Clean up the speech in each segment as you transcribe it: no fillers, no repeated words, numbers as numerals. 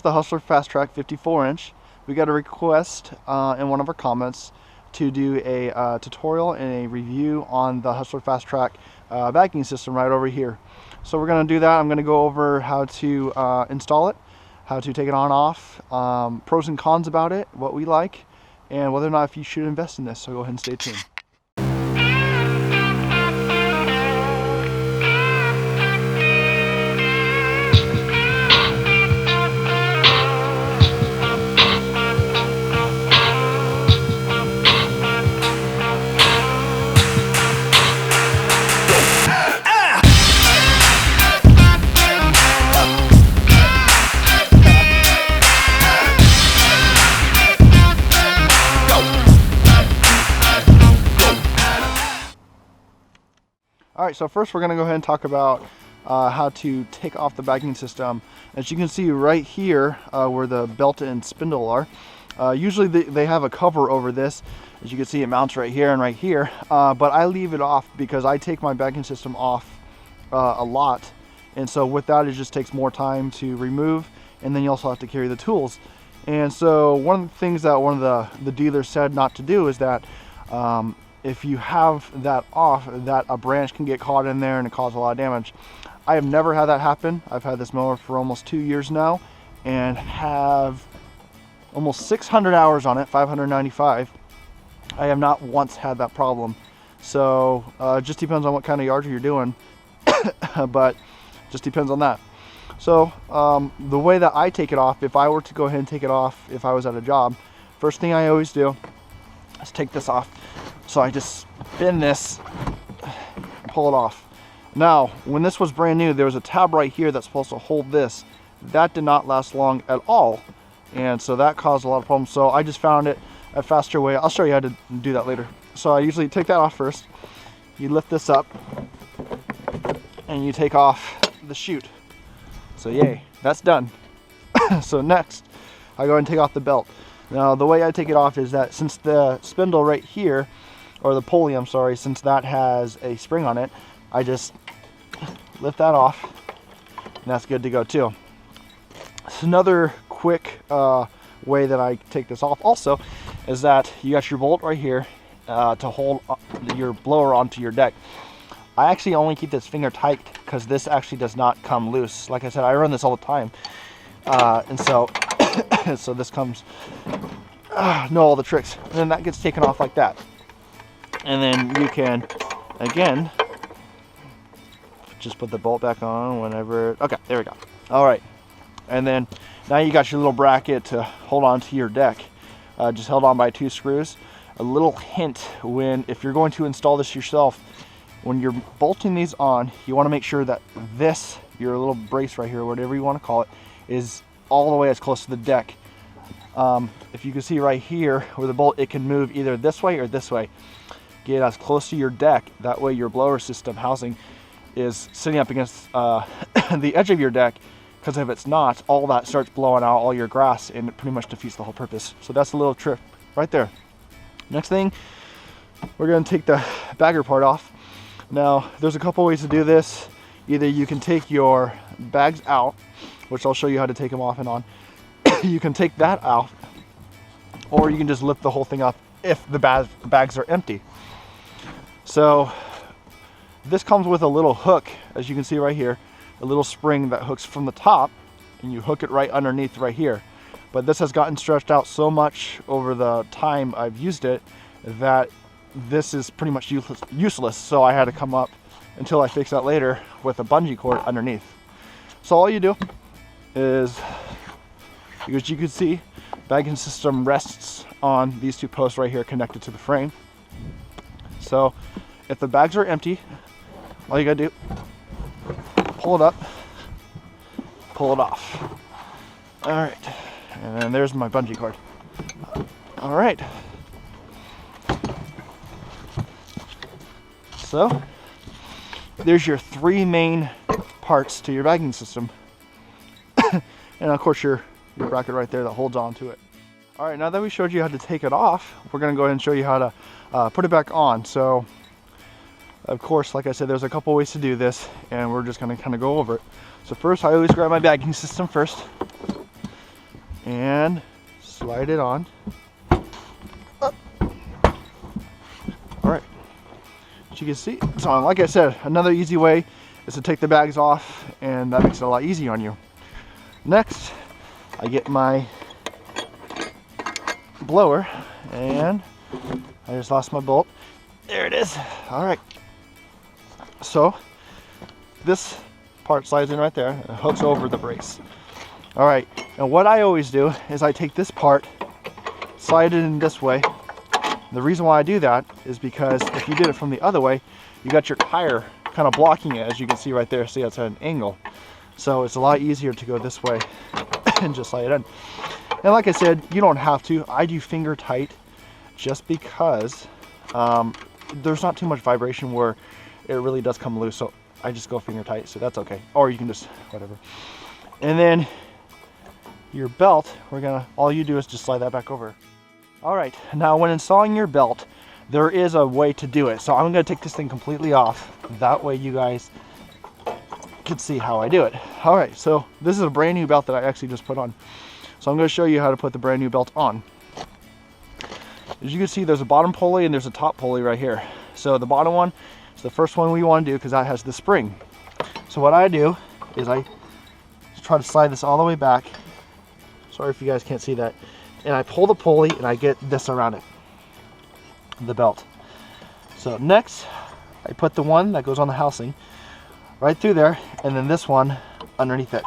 The Hustler Fastrak 54-inch. We got a request in one of our comments to do a tutorial and a review on the Hustler Fastrak vacuum system right over here. So we're going to do that. I'm going to go over how to install it, how to take it on off, pros and cons about it, what we like, and whether or not if you should invest in this. So go ahead and stay tuned. Alright, so first we're going to go ahead and talk about how to take off the vacuum system. As you can see right here where the belt and spindle are, usually they have a cover over this. As you can see, it mounts right here and right here, but I leave it off because I take my vacuum system off a lot, and so with that it just takes more time to remove, and then you also have to carry the tools. And so one of the things that one of the dealers said not to do is that if you have that off, that a branch can get caught in there and it cause a lot of damage. I have never had that happen. I've had this mower for almost 2 years now and have almost 600 hours on it, 595. I have not once had that problem. So it just depends on what kind of yard you're doing, but just depends on that. So the way that I take it off, if I were to go ahead and take it off if I was at a job, first thing I always do is take this off. So I just spin this, pull it off. Now, when this was brand new, there was a tab right here that's supposed to hold this. That did not last long at all, and so that caused a lot of problems. So I just found it a faster way. I'll show you how to do that later. So I usually take that off first. You lift this up, and you take off the chute. So yay, that's done. So next, I go ahead and take off the belt. Now, the way I take it off is that since the spindle right here, or the pulley, I'm sorry, since that has a spring on it, I just lift that off, and that's good to go too. So another quick way that I take this off also is that you got your bolt right here to hold your blower onto your deck. I actually only keep this finger tight because this actually does not come loose. Like I said, I run this all the time, and so so this comes know all the tricks, and then that gets taken off like that. And then you can, again, just put the bolt back on whenever, okay, there we go. All right, and then now you got your little bracket to hold on to your deck, just held on by 2 screws. A little hint, if you're going to install this yourself, when you're bolting these on, you want to make sure that this, your little brace right here, whatever you want to call it, is all the way as close to the deck. If you can see right here where the bolt, it can move either this way or this way. Get as close to your deck, that way your blower system housing is sitting up against the edge of your deck, because if it's not, all that starts blowing out all your grass and it pretty much defeats the whole purpose. So that's a little trick right there. Next thing, we're going to take the bagger part off. Now, there's a couple ways to do this. Either you can take your bags out, which I'll show you how to take them off and on. You can take that out, or you can just lift the whole thing up if the bags are empty. So this comes with a little hook, as you can see right here, a little spring that hooks from the top, and you hook it right underneath right here. But this has gotten stretched out so much over the time I've used it that this is pretty much useless. So I had to come up, until I fix that later, with a bungee cord underneath. So all you do is, because you can see, vacuum system rests on these 2 posts right here connected to the frame. So if the bags are empty, all you gotta do, pull it up, pull it off. All right, and then there's my bungee cord. All right. So there's your 3 main parts to your vacuum system. And of course your bracket right there that holds on to it. All right, now that we showed you how to take it off, we're gonna go ahead and show you how to put it back on. So of course, like I said, there's a couple ways to do this, and we're just gonna kind of go over it. So first, I always grab my vacuum system first, and slide it on. Up. All right, as you can see, it's on. Like I said, another easy way is to take the bags off, and that makes it a lot easier on you. Next, I get my blower, and I just lost my bolt. There it is. All right, so this part slides in right there and hooks over the brace. All right, and what I always do is I take this part, slide it in this way. The reason why I do that is because if you did it from the other way, you got your tire kind of blocking it, as you can see right there. See, it's at an angle. So it's a lot easier to go this way and just slide it in. And like I said, you don't have to. I do finger tight just because there's not too much vibration where it really does come loose. So I just go finger tight, so that's okay. Or you can just, whatever. And then your belt, all you do is just slide that back over. All right, now when installing your belt, there is a way to do it. So I'm gonna take this thing completely off. That way you guys can see how I do it. All right, so this is a brand new belt that I actually just put on. So I'm gonna show you how to put the brand new belt on. As you can see, there's a bottom pulley and there's a top pulley right here. So the bottom one is the first one we wanna do because that has the spring. So what I do is I try to slide this all the way back. Sorry if you guys can't see that. And I pull the pulley and I get this around it, the belt. So next, I put the one that goes on the housing right through there, and then this one underneath it.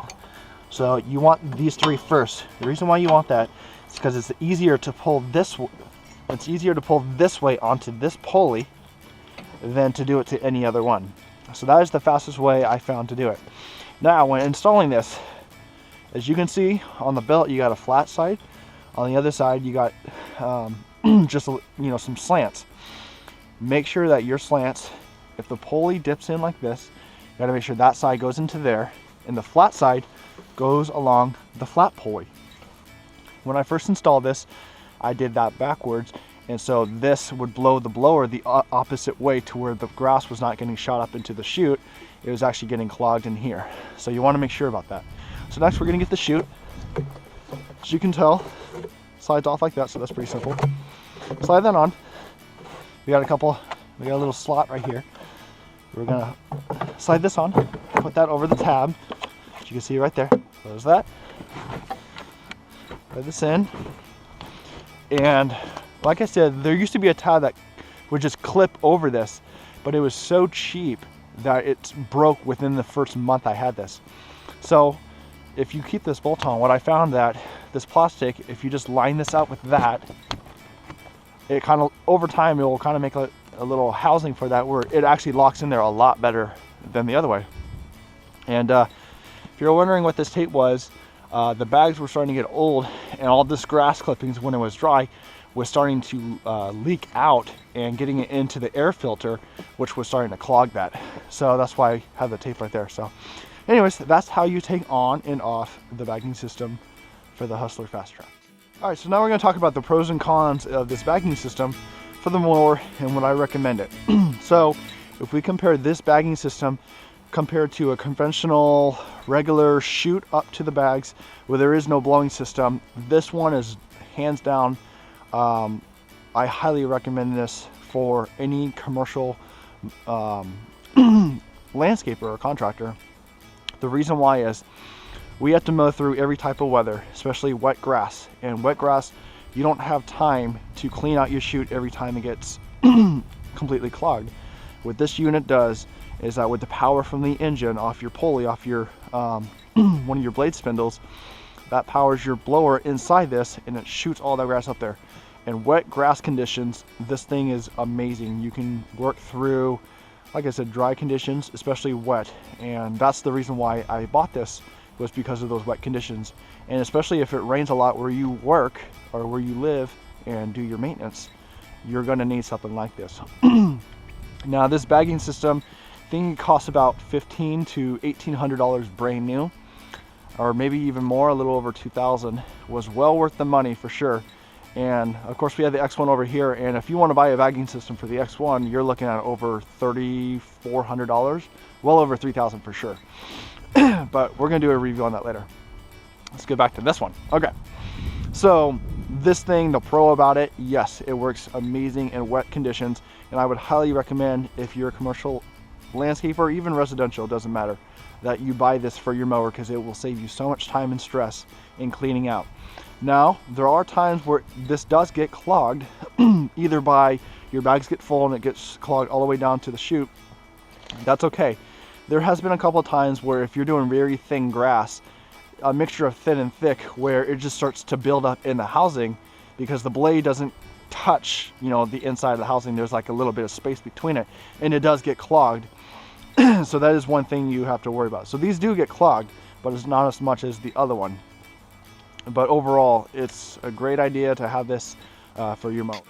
So you want these three first. The reason why you want that is because it's easier to pull this. It's easier to pull this way onto this pulley than to do it to any other one. So that is the fastest way I found to do it. Now, when installing this, as you can see on the belt, you got a flat side. On the other side, you got just some slants. Make sure that your slants, if the pulley dips in like this, you got to make sure that side goes into there, and the flat side goes along the flat pulley. When I first installed this, I did that backwards, and so this would blow the blower the opposite way to where the grass was not getting shot up into the chute. It was actually getting clogged in here. So you want to make sure about that. So next we're going to get the chute. As you can tell, slides off like that, so that's pretty simple. Slide that on. We got a little slot right here. We're gonna slide this on, put that over the tab, as you can see right there. Close that. Put this in. And like I said, there used to be a tab that would just clip over this, but it was so cheap that it broke within the first month I had this. So if you keep this bolt on, what I found that this plastic, if you just line this out with that, it kind of, over time, it will kind of make a little housing for that where it actually locks in there a lot better than the other way. And if you're wondering what this tape was, the bags were starting to get old, and all this grass clippings, when it was dry, was starting to leak out and getting it into the air filter, which was starting to clog that. So that's why I have the tape right there. So anyways, that's how you take on and off the bagging system for the Hustler Fastrak. All right, so now we're going to talk about the pros and cons of this bagging system for the mower and what I recommend it. So if we compare this bagging system compared to a conventional regular chute up to the bags where there is no blowing system, this one is hands down, I highly recommend this for any commercial landscaper or contractor. The reason why is we have to mow through every type of weather, especially wet grass. And wet grass, you don't have time to clean out your chute every time it gets completely clogged. What this unit does is that with the power from the engine off your pulley, off your one of your blade spindles, that powers your blower inside this, and it shoots all that grass up there. In wet grass conditions, this thing is amazing. You can work through, like I said, dry conditions, especially wet. And that's the reason why I bought this, was because of those wet conditions. And especially if it rains a lot where you work or where you live and do your maintenance, you're gonna need something like this. Now this bagging system, I think it costs about $1,500 to $1,800 brand new, or maybe even more, a little over $2,000. Was well worth the money for sure. And of course we have the X1 over here, and if you want to buy a bagging system for the X1, you're looking at over $3,400, well over $3,000 for sure. But we're gonna do a review on that later. Let's get back to this one. Okay, So this thing, the pro about it, yes, it works amazing in wet conditions, and I would highly recommend, if you're a commercial landscaper or even residential, it doesn't matter, that you buy this for your mower, because it will save you so much time and stress in cleaning out. Now, there are times where this does get clogged, either by your bags get full and it gets clogged all the way down to the chute. That's okay. There has been a couple of times where if you're doing very thin grass, a mixture of thin and thick, where it just starts to build up in the housing because the blade doesn't touch, you know, the inside of the housing. There's like a little bit of space between it, and it does get clogged. So that is one thing you have to worry about. So these do get clogged, but it's not as much as the other one. But overall, it's a great idea to have this for your mower.